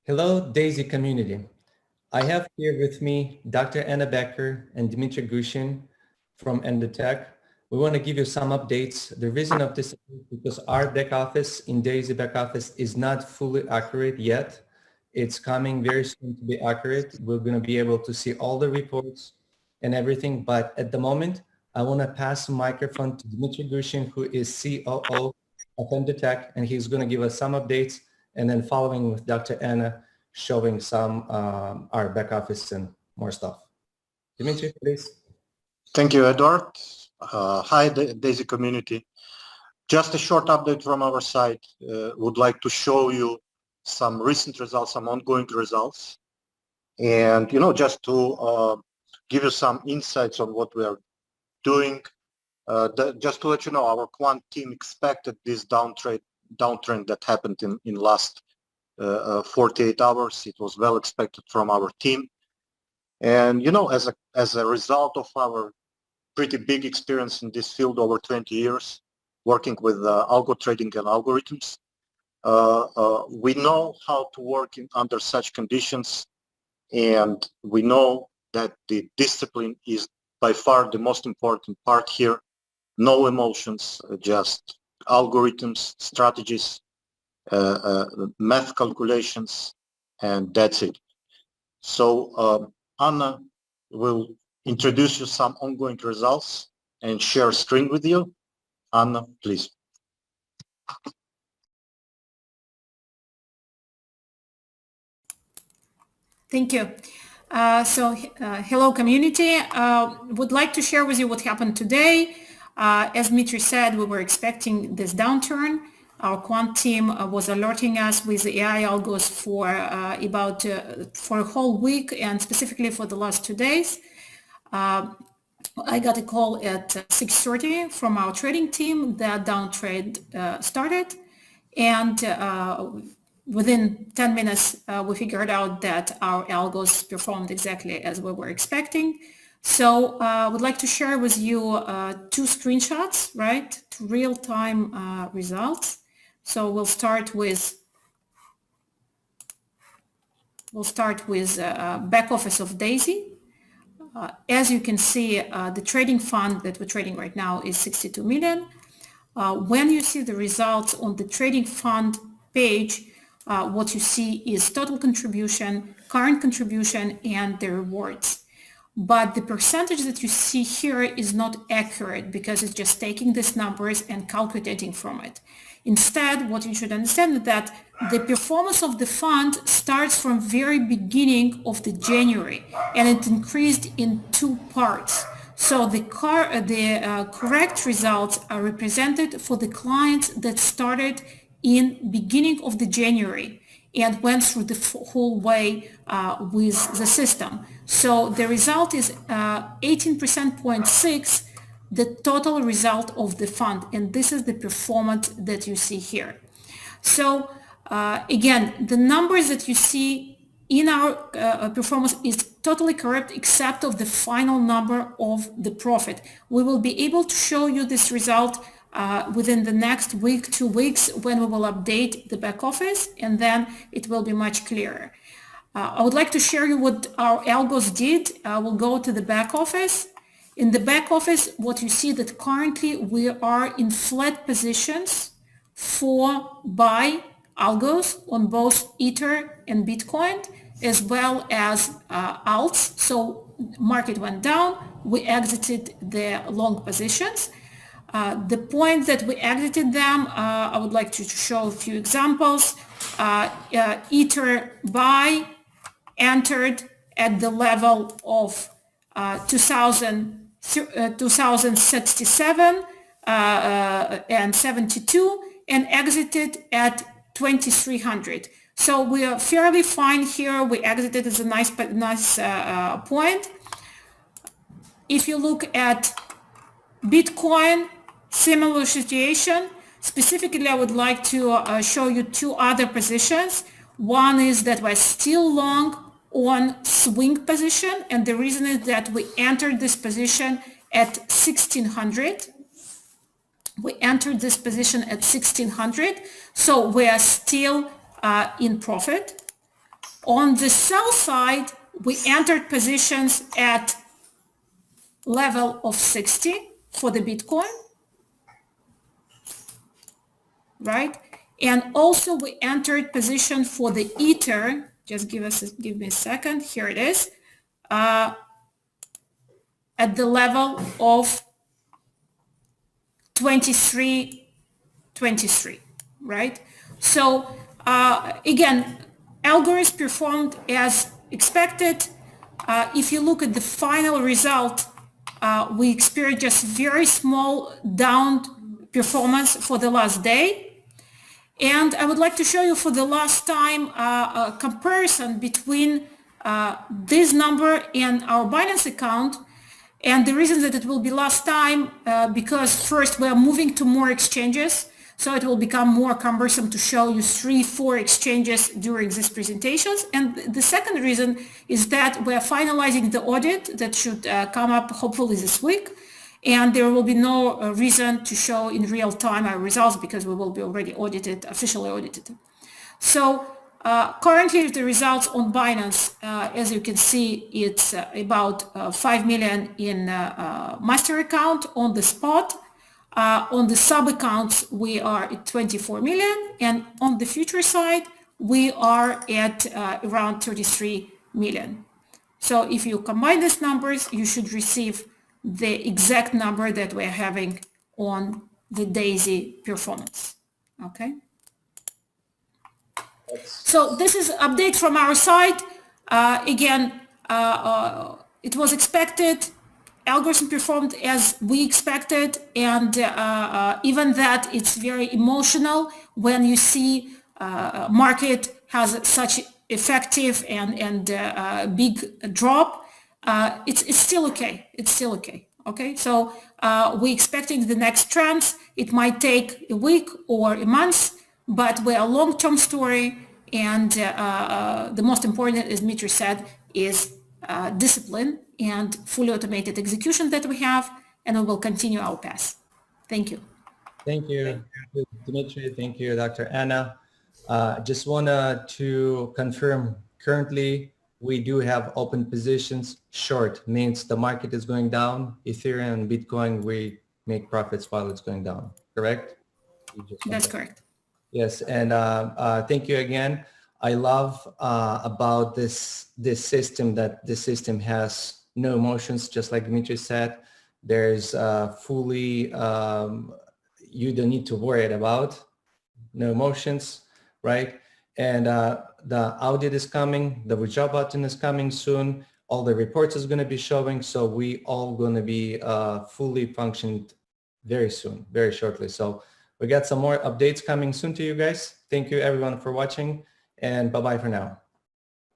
Hello, DAISY community. I have here with me Dr. Anna Becker and Dmitry Gushin from Endotech. We want to give you some updates. The reason of this is because our back office in DAISY back office is not fully accurate yet. It's coming very soon to be accurate. We're going to be able to see all the reports and everything. But at the moment, I want to pass the microphone to Dmitry Gushin, who is COO of Endotech, and he's going to give us some updates. And then following with Dr. Anna, showing some our back office and more stuff. Dimitri, please. Thank you, Edward. Hi, DAISY community. Just a short update from our side. Would like to show you some recent results, some ongoing results. And, just to give you some insights on what we are doing. Just to let you know, our quant team expected this downtrend that happened in last 48 hours. It was well expected from our team. And, as a result of our pretty big experience in this field over 20 years, working with algo trading and algorithms, we know how to work under such conditions. And we know that the discipline is by far the most important part here. No emotions, just algorithms, strategies, math calculations, and that's it. So Anna will introduce you some ongoing results and share screen with you. Anna, please. Thank you. Hello community. Would like to share with you what happened today. As Dmitry said, we were expecting this downturn. Our quant team was alerting us with the AI algos for a whole week and specifically for the last 2 days. I got a call at 6:30 from our trading team that downtrend started, and within 10 minutes, we figured out that our algos performed exactly as we were expecting. So I would like to share with you 2 screenshots, right, to real-time results. So we'll start with back office of DAISY. As you can see, the trading fund that we're trading right now is 62 million. When you see the results on the trading fund page, what you see is total contribution, current contribution, and the rewards. But the percentage that you see here is not accurate because it's just taking these numbers and calculating from it. Instead, what you should understand is that the performance of the fund starts from very beginning of the January, and it increased in 2 parts. So the correct results are represented for the clients that started in beginning of the January and went through the whole way with the system. So the result is 18.6%, the total result of the fund. And this is the performance that you see here. So again, the numbers that you see in our performance is totally correct except of the final number of the profit. We will be able to show you this result within the next week, 2 weeks, when we will update the back office, and then it will be much clearer. I would like to share you what our algos did. We'll go to the back office. In the back office, what you see that currently we are in flat positions for buy algos on both Ether and Bitcoin, as well as alts. So market went down, we exited the long positions. The point that we exited them, I would like to show a few examples. Ether buy entered at the level of 2067 and 72 and exited at 2300. So we are fairly fine here. We exited as a nice point. If you look at Bitcoin, similar situation. Specifically, I would like to show you 2 other positions. One is that we're still long on swing position, and the reason is that we entered this position at 1600. We entered this position at 1600, so we are still in profit. On the sell side, we entered positions at level of 60 for the Bitcoin, right? And also we entered position for the Ether. Just give me a second. Here it is. At the level of 23, right? So again, algorithms performed as expected. If you look at the final result, we experienced just very small down performance for the last day. And I would like to show you for the last time a comparison between this number and our Binance account. And the reason that it will be last time, because first we are moving to more exchanges, so it will become more cumbersome to show you 3-4 exchanges during these presentations. And the second reason is that we are finalizing the audit that should come up hopefully this week. And there will be no reason to show in real time our results because we will be already audited, officially audited. So currently the results on Binance, as you can see, it's about 5 million in master account on the spot. On the sub accounts, we are at 24 million. And on the future side, we are at around 33 million. So if you combine these numbers, you should receive the exact number that we're having on the DAISY performance. Okay. So this is an update from our side. Again, it was expected. Algorithm performed as we expected, and even that it's very emotional when you see market has such effective and big drop. It's still okay. It's still okay. Okay, so we're expecting the next trends. It might take a week or a month, but we're a long-term story. And the most important, as Dmitry said, is discipline and fully automated execution that we have, and we will continue our path. Thank you. Thank you, Dmitry. Thank you, Dr. Anna. Just wanted to confirm, currently we do have open positions. Short means the market is going down. Ethereum and Bitcoin, we make profits while it's going down, correct? That's correct. Yes, and thank you again. I love about this system that this system has no emotions, just like Dmitry said. There's fully, you don't need to worry about no emotions, right? And the audit is coming, the withdraw button is coming soon, all the reports is going to be showing, so we all going to be fully functioned very soon, very shortly. So we got some more updates coming soon to you guys. Thank you everyone for watching, and bye-bye for now.